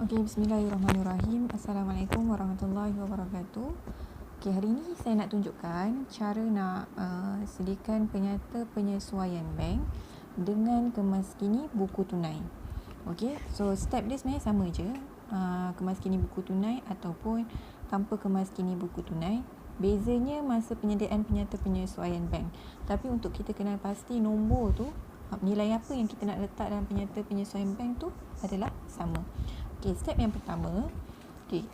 Okey, bismillahirrahmanirrahim. Assalamualaikum warahmatullahi wabarakatuh. Okey, hari ini saya nak tunjukkan cara nak sediakan penyata penyesuaian bank dengan kemaskini buku tunai. Okey, so step dia sebenarnya sama je. Kemaskini buku tunai ataupun tanpa kemaskini buku tunai. Bezanya masa penyediaan penyata penyesuaian bank. Tapi untuk kita kenal pasti nombor tu, nilai apa yang kita nak letak dalam penyata penyesuaian bank tu adalah sama. Okey, step yang pertama, okey,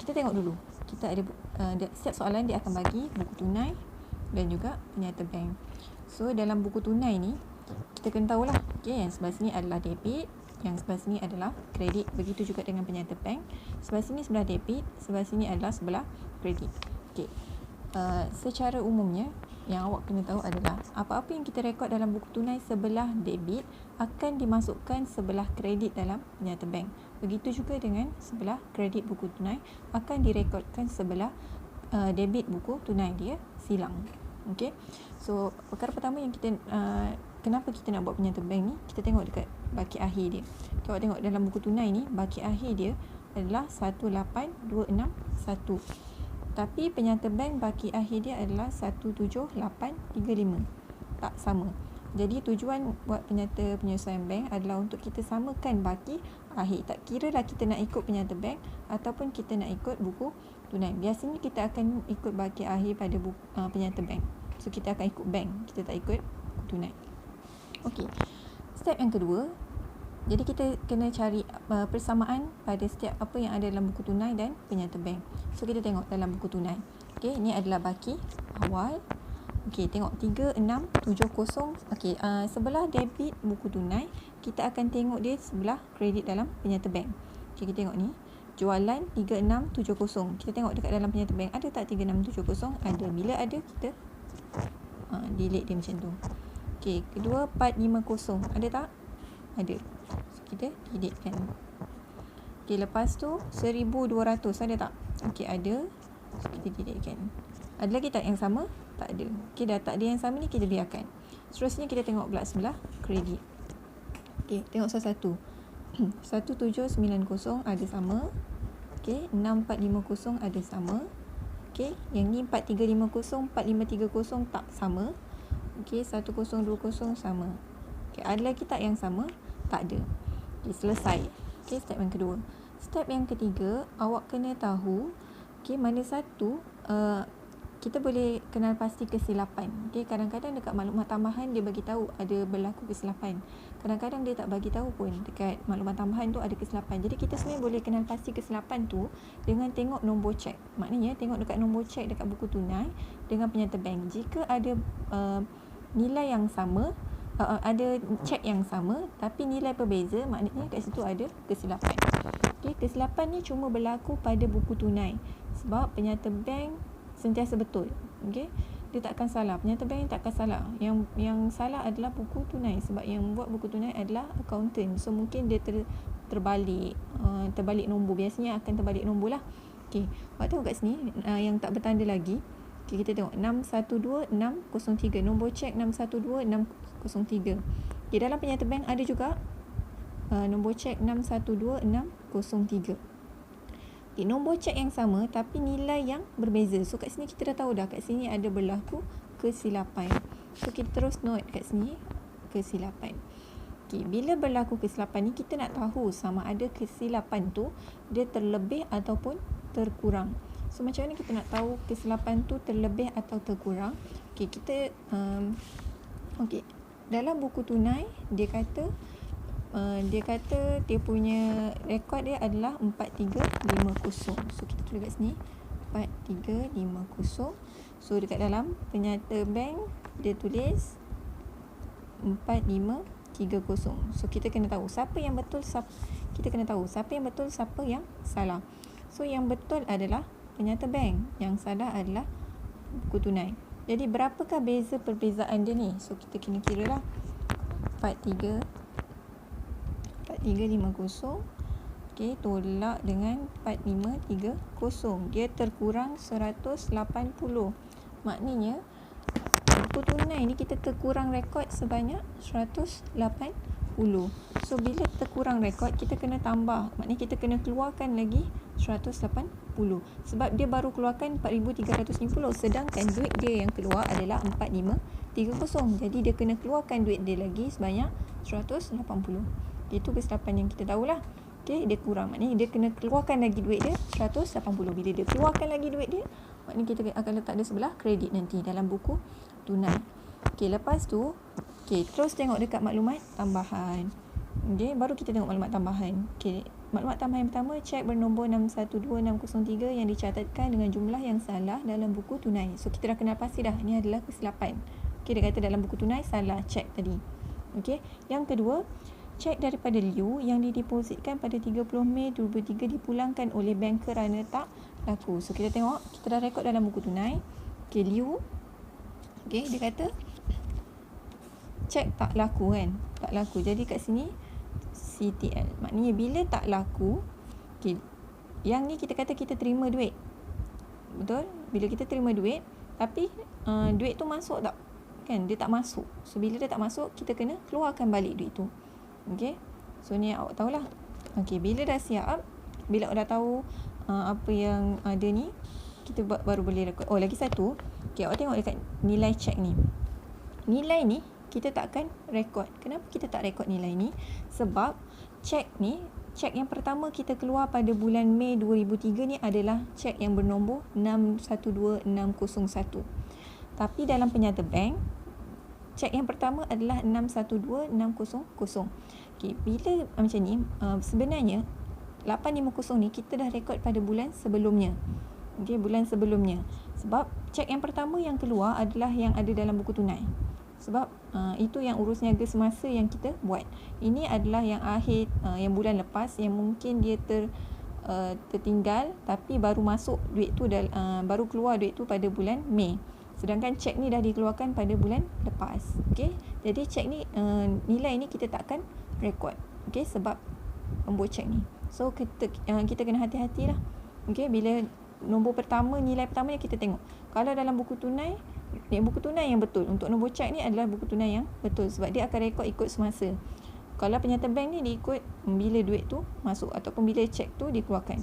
kita tengok dulu. Kita ada setiap soalan dia akan bagi buku tunai dan juga penyata bank. So dalam buku tunai ni kita kena tahulah, okey, yang sebelah sini adalah debit, yang sebelah sini adalah kredit. Begitu juga dengan penyata bank. Sebelah sini sebelah debit, sebelah sini adalah sebelah kredit. Okey. Secara umumnya yang awak kena tahu adalah apa-apa yang kita rekod dalam buku tunai sebelah debit akan dimasukkan sebelah kredit dalam penyata bank. Begitu juga dengan sebelah kredit buku tunai akan direkodkan sebelah debit buku tunai, dia silang. Okey. So perkara pertama yang kita kenapa kita nak buat penyata bank ni, kita tengok dekat baki akhir dia. Kalau tengok dalam buku tunai ni, baki akhir dia adalah 18261. Tapi penyata bank baki akhir dia adalah 17835. Tak sama. Jadi tujuan buat penyata penyesuaian bank adalah untuk kita samakan baki akhir. Tak kira lah kita nak ikut penyata bank ataupun kita nak ikut buku tunai. Biasanya kita akan ikut baki akhir pada penyata bank. So kita akan ikut bank, kita tak ikut buku tunai. Okey. Step yang kedua, jadi kita kena cari persamaan pada setiap apa yang ada dalam buku tunai dan penyata bank. So kita tengok dalam buku tunai. Okey, ini adalah baki awal. Okey, tengok 3670. Okey, sebelah debit buku tunai, kita akan tengok dia sebelah kredit dalam penyata bank. Okey, kita tengok ni. Jualan 3670. Kita tengok dekat dalam penyata bank, ada tak 3670? Ada. Bila ada, kita delete dia macam tu. Okey, kedua 450. Ada tak? Ada. So, kita delete kan. Okey, lepas tu 1200. Ada tak? Okey, ada. So, kita delete kan. Ada lagi tak yang sama? Tak ada. Okey, dah tak ada yang sama ni, kita biarkan. Seterusnya kita tengok pula sebelah kredit. Okey, tengok salah satu. 1790 ada sama. Okey, 6450 ada sama. Okey, yang ni 4350, 4530 tak sama. Okey, 1020 sama. Okey, ada lagi tak yang sama? Tak ada. Okey, selesai. Okey, step yang kedua. Step yang ketiga, awak kena tahu mana satu kita boleh kenal pasti kesilapan. Okey, kadang-kadang dekat maklumat tambahan dia bagi tahu ada berlaku kesilapan. Kadang-kadang dia tak bagi tahu pun dekat maklumat tambahan tu ada kesilapan. Jadi kita sebenarnya boleh kenal pasti kesilapan tu dengan tengok nombor cek. Maknanya tengok dekat nombor cek dekat buku tunai dengan penyata bank. Jika ada nilai yang sama, ada cek yang sama tapi nilai berbeza, maknanya kat situ ada kesilapan. Okey, kesilapan ni cuma berlaku pada buku tunai sebab penyata bank sentiasa betul. Okey, dia tak akan salah. Penyata bank tak akan salah. Yang salah adalah buku tunai sebab yang buat buku tunai adalah accountant. So mungkin dia terbalik nombor. Biasanya akan terbalik nombor lah. Okey, awak tengok kat sini yang tak bertanda lagi. Okey, kita tengok 612603. Nombor cek 612603. Okey, dalam penyata bank ada juga nombor cek 612603. Okay, nombor cek yang sama tapi nilai yang berbeza. So kat sini kita dah tahu dah, kat sini ada berlaku kesilapan. So kita terus note kat sini kesilapan. Okay, bila berlaku kesilapan ni, kita nak tahu sama ada kesilapan tu dia terlebih ataupun terkurang. So macam mana kita nak tahu kesilapan tu terlebih atau terkurang? Okay, kita dalam buku tunai dia kata dia punya rekod dia adalah 4350. So kita tulis kat sini 4350. So dekat dalam penyata bank dia tulis 4530. So kita kena tahu siapa yang betul, siapa yang salah. So yang betul adalah penyata bank, yang salah adalah buku tunai. Jadi berapakah perbezaan dia ni? So kita kena kira lah. 4350. Okey, tolak dengan 4530. Dia terkurang 180. Maknanya buku tunai ni kita terkurang rekod sebanyak 180. So bila terkurang rekod, kita kena tambah. Maknanya kita kena keluarkan lagi 180. Sebab dia baru keluarkan 4,350. Sedangkan duit dia yang keluar adalah 4,530. Jadi dia kena keluarkan duit dia lagi sebanyak 180. Itu kesilapan yang kita tahulah. Okay, dia kurang. Maknanya dia kena keluarkan lagi duit dia 180. Bila dia keluarkan lagi duit dia, maknanya kita akan letak dia sebelah kredit nanti dalam buku tunai. Okay, lepas tu terus tengok dekat maklumat tambahan. Okay, baru kita tengok maklumat tambahan. Okay, maklumat tambahan yang pertama, cek bernombor 612603 yang dicatatkan dengan jumlah yang salah dalam buku tunai. So kita dah kenal pasti dah, ini adalah kesilapan. Okay, dia kata dalam buku tunai salah, cek tadi. Okay, yang kedua, cek daripada Liu yang didepositkan pada 30 Mei 2023 dipulangkan oleh bank kerana tak laku. So kita tengok, kita dah rekod dalam buku tunai. Okay, Liu. Okay, dia kata cek tak laku kan, tak laku. Jadi kat sini CTL, maknanya bila tak laku, okay, yang ni kita kata kita terima duit, betul? Bila kita terima duit, tapi duit tu masuk tak? Kan dia tak masuk. So bila dia tak masuk, kita kena keluarkan balik duit tu. Okay, so ni awak tahulah. Okay, bila dah siap, bila awak dah tahu apa yang ada ni, kita baru boleh rekod. Oh, lagi satu, okay, awak tengok dekat nilai cek ni. Nilai ni kita takkan rekod. Kenapa kita tak rekod nilai ni? Sebab cek ni, cek yang pertama kita keluar pada bulan Mei 2003 ni adalah cek yang bernombor 612601. Tapi dalam penyata bank, cek yang pertama adalah 612600. Okay, bila macam ni, sebenarnya 850 ni kita dah rekod pada bulan sebelumnya. Okay, bulan sebelumnya. Sebab cek yang pertama yang keluar adalah yang ada dalam buku tunai. Sebab itu yang urus niaga semasa yang kita buat. Ini adalah yang akhir, yang bulan lepas, yang mungkin dia tertinggal, tapi baru masuk duit tu, baru keluar duit tu pada bulan Mei. Sedangkan cek ni dah dikeluarkan pada bulan lepas. Okay, jadi cek ni, nilai ni kita takkan rekod. Okay, sebab pembocek ni. So kita kena hati-hatilah. Okay, bila nombor pertama, nilai pertama yang kita tengok. Kalau dalam buku tunai, buku tunai yang betul. Untuk nombor cek ni adalah buku tunai yang betul. Sebab dia akan rekod ikut semasa. Kalau penyata bank ni, dia ikut bila duit tu masuk ataupun bila cek tu dikeluarkan.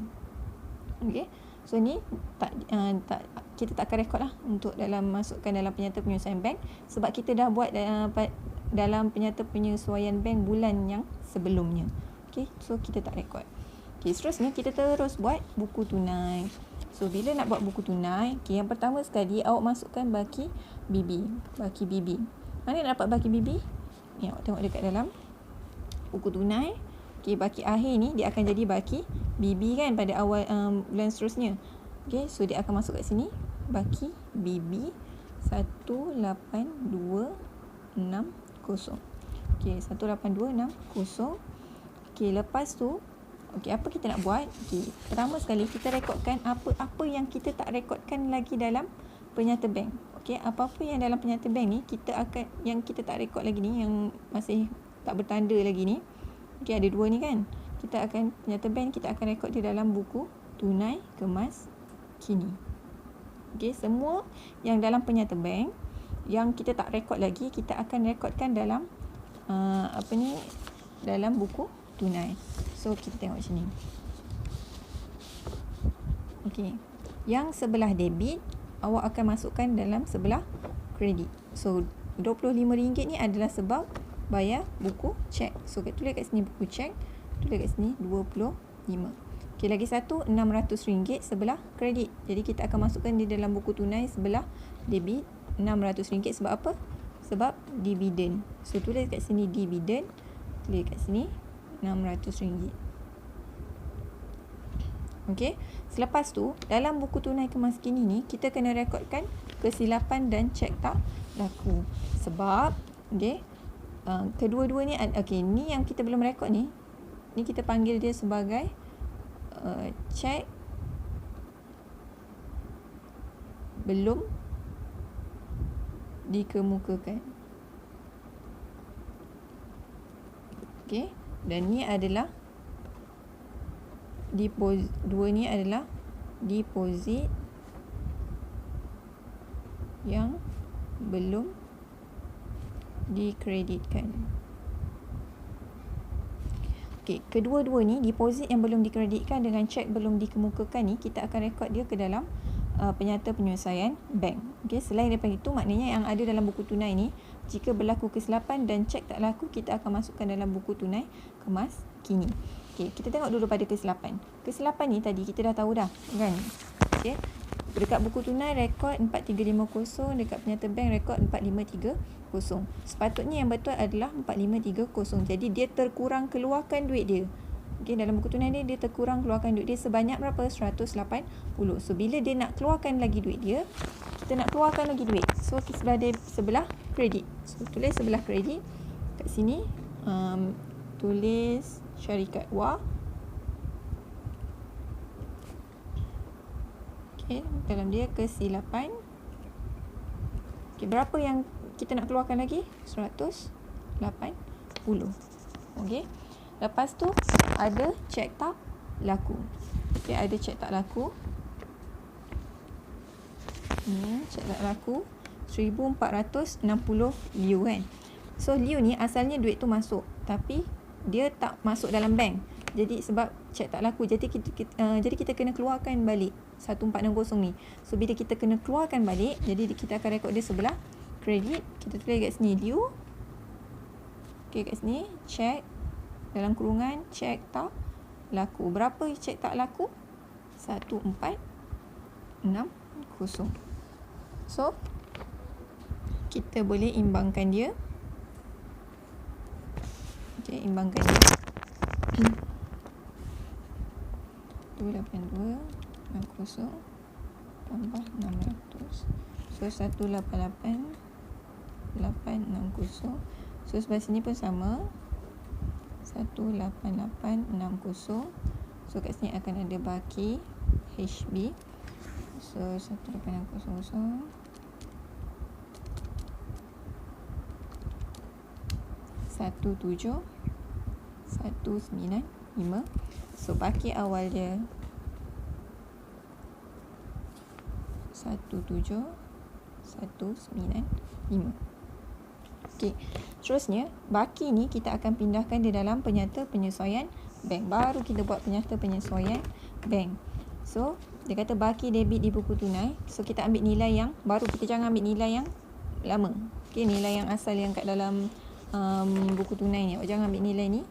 Okay, so ni kita tak akan rekod lah untuk masukkan dalam penyata penyesuaian bank. Sebab kita dah buat dalam penyata penyesuaian bank bulan yang sebelumnya. Okay, so kita tak rekod. Okay, seterusnya kita terus buat buku tunai. So bila nak buat buku tunai, okay, yang pertama sekali awak masukkan baki BB. Baki BB. Mana nak dapat baki BB? Ni awak tengok dekat dalam buku tunai. Okay, baki akhir ni dia akan jadi baki BB kan pada awal bulan seterusnya. Okay, so dia akan masuk kat sini. Baki BB 18260. Okay, 18260. Okay, lepas tu, okay, apa kita nak buat? Okay, pertama sekali kita rekodkan apa yang kita tak rekodkan lagi dalam penyata bank. Okay, apa-apa yang dalam penyata bank ni yang kita tak rekod lagi ni, yang masih tak bertanda lagi ni. Okay, ada dua ni kan. Penyata bank kita akan rekod di dalam buku tunai kemas kini. Okay, semua yang dalam penyata bank yang kita tak rekod lagi, kita akan rekodkan dalam dalam buku tunai. So kita tengok sini. Okey. Yang sebelah debit awak akan masukkan dalam sebelah kredit. So RM25 ni adalah sebab bayar buku cek. So tulis kat sini buku cek, tulis kat sini 25. Okey, lagi satu RM600 sebelah kredit. Jadi kita akan masukkan di dalam buku tunai sebelah debit RM600. Sebab apa? Sebab dividen. So tulis kat sini dividen, tulis kat sini RM600. Okey. Selepas tu, dalam buku tunai kemas kini ni, kita kena rekodkan kesilapan dan cek tak laku. Sebab, okey, kedua-dua ni, okey, ni yang kita belum rekod ni kita panggil dia sebagai cek belum dikemukakan. Okey, dan ni adalah dua ni adalah deposit yang belum dikreditkan. Okey, kedua-dua ni deposit yang belum dikreditkan dengan cek belum dikemukakan ni kita akan rekod dia ke dalam penyata penyelesaian bank. Okey, selain daripada itu maknanya yang ada dalam buku tunai ni jika berlaku kesilapan dan cek tak laku kita akan masukkan dalam buku tunai kemas kini. Okey, kita tengok dulu pada kesilapan. Kesilapan ni tadi kita dah tahu dah kan. Okey. Dekat buku tunai rekod 4350, dekat penyata bank rekod 4530. Sepatutnya yang betul adalah 4530. Jadi dia terkurang keluarkan duit dia. Okey, dalam buku tunai dia terkurang keluarkan duit dia sebanyak berapa? 180. So bila dia nak keluarkan lagi duit dia, kita nak keluarkan lagi duit. So sebelah kredit. So tulis sebelah kredit. Kat sini tulis syarikat wah. Okey, dalam dia kesilapan. Okey, berapa yang kita nak keluarkan lagi? 180. Okey. Lepas tu ada cek tak laku. Okey, ada cek tak laku. Cek tak laku 1460 liu kan. So liu ni asalnya duit tu masuk tapi dia tak masuk dalam bank. Jadi sebab cek tak laku jadi kita kena keluarkan balik 1460 ni. So bila kita kena keluarkan balik, jadi kita akan rekod dia sebelah kredit. Kita tulis kat sini liu. Okey, kat sini cek dalam kurungan cek tak laku. Berapa cek tak laku? 1460. So kita boleh imbangkan dia. Okey, imbangkan dia. 282 60 tambah 600. So 188 860. So sebelah sini pun sama. 18860. So kat sini akan ada baki HB. So 18600 17195. So baki awal dia 17195. Okey. Seterusnya baki ni kita akan pindahkan di dalam penyata penyesuaian bank. Baru kita buat penyata penyesuaian bank. So dia kata baki debit di buku tunai. So kita ambil nilai yang baru. Kita jangan ambil nilai yang lama. Okey, nilai yang asal yang kat dalam buku tunai ni. Jangan ambil nilai ni.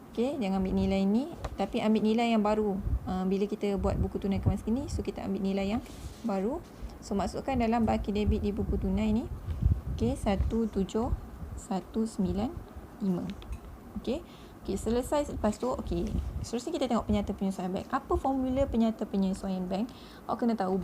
Okey, jangan ambil nilai ni, tapi ambil nilai yang baru. Bila kita buat buku tunai kemas kini, so kita ambil nilai yang baru. So masukkan dalam baki debit di buku tunai ni. Okey, 17195. Okey. Okey, selesai lepas tu. Okey. Seterusnya kita tengok penyata penyesuaian bank. Apa formula penyata penyesuaian bank? Awak kena tahu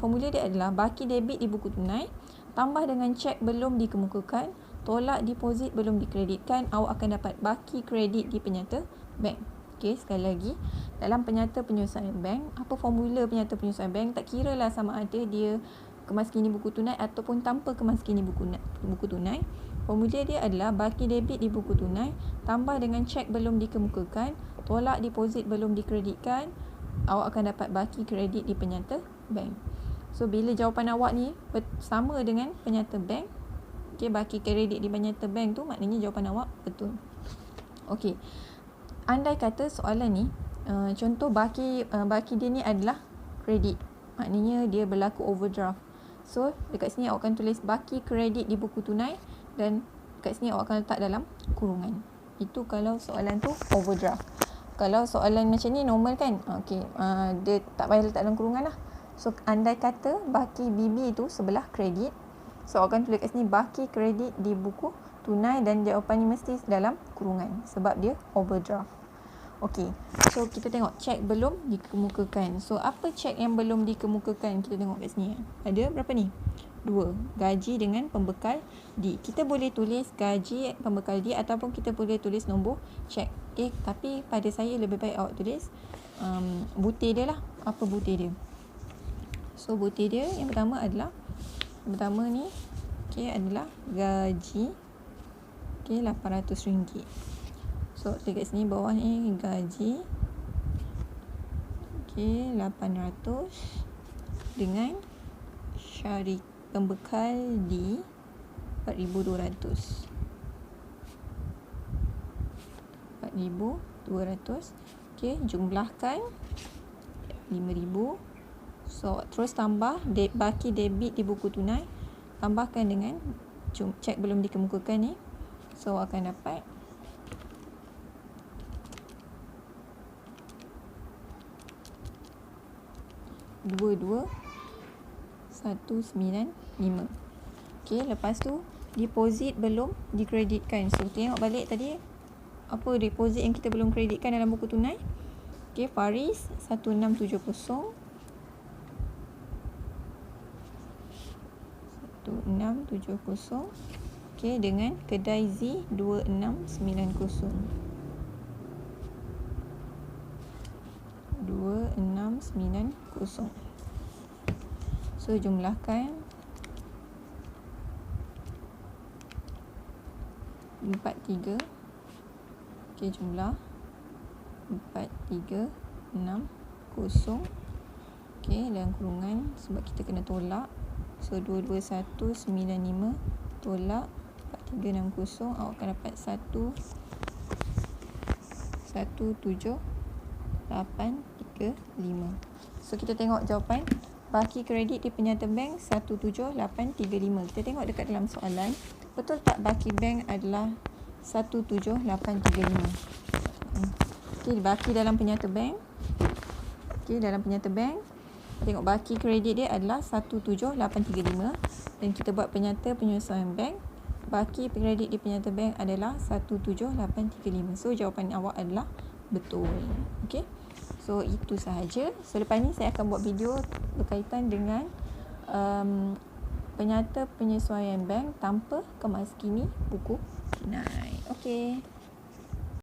formula dia adalah baki debit di buku tunai tambah dengan cek belum dikemukakan, tolak deposit belum dikreditkan, awak akan dapat baki kredit di penyata bank. Okey, sekali lagi, dalam penyata penyelesaian bank, apa formula penyata penyelesaian bank? Tak kira lah sama ada dia kemas kini buku tunai ataupun tanpa kemas kini buku tunai. Formula dia adalah baki debit di buku tunai tambah dengan cek belum dikemukakan, tolak deposit belum dikreditkan, awak akan dapat baki kredit di penyata bank. So bila jawapan awak ni sama dengan penyata bank, okey, baki kredit di penyata bank tu maknanya jawapan awak betul. Okey. Andai kata soalan ni contoh baki dia ni adalah kredit. Maknanya dia berlaku overdraft. So dekat sini awak akan tulis baki kredit di buku tunai dan dekat sini awak akan letak dalam kurungan. Itu kalau soalan tu overdraft. Kalau soalan macam ni normal kan? Okey, dia tak payah letak dalam kurungan lah. So andai kata baki BB tu sebelah kredit, so awak akan tulis kat sini baki kredit di buku tunai dan jawapan ni mesti dalam kurungan sebab dia overdraft. Okey. So kita tengok cek belum dikemukakan. So apa cek yang belum dikemukakan? Kita tengok kat sini. Ada berapa ni? 2. Gaji dengan pembekal D. Kita boleh tulis gaji pembekal D ataupun kita boleh tulis nombor cek. Okey, tapi pada saya lebih baik awak tulis butir dia lah. Apa butir dia? So butir dia yang pertama adalah ni adalah gaji RM800. So dekat sini bawah ni gaji 800 dengan syarik pembekal di 4,200. 5,200. Okey, jumlahkan 5,000. So, terus tambah baki debit di buku tunai. Tambahkan dengan cek belum dikemukakan ni. So, akan dapat 22,195. Okey, lepas tu deposit belum dikreditkan. So, tengok balik tadi apa deposit yang kita belum kreditkan dalam buku tunai. Okey, Faris 1670. 1670. Okey, dengan kedai Z 2690. 2690. So, jumlahkan 43. Okey, jumlah 4360. Okey, dalam kurungan sebab kita kena tolak. So, 22195 tolak 4360. Awak akan dapat 17835. So, kita tengok jawapan. Baki kredit di penyata bank 17835. Kita tengok dekat dalam soalan. Betul tak baki bank adalah 17835? Okey, baki dalam penyata bank. Okey, dalam penyata bank. Tengok baki kredit dia adalah 17835. Dan kita buat penyata penyesuaian bank. Baki kredit di penyata bank adalah 17835. So, jawapan awak adalah betul. Okey. So, itu sahaja. So, lepas ni saya akan buat video berkaitan dengan penyata penyesuaian bank tanpa kemas kini buku tunai. Okey.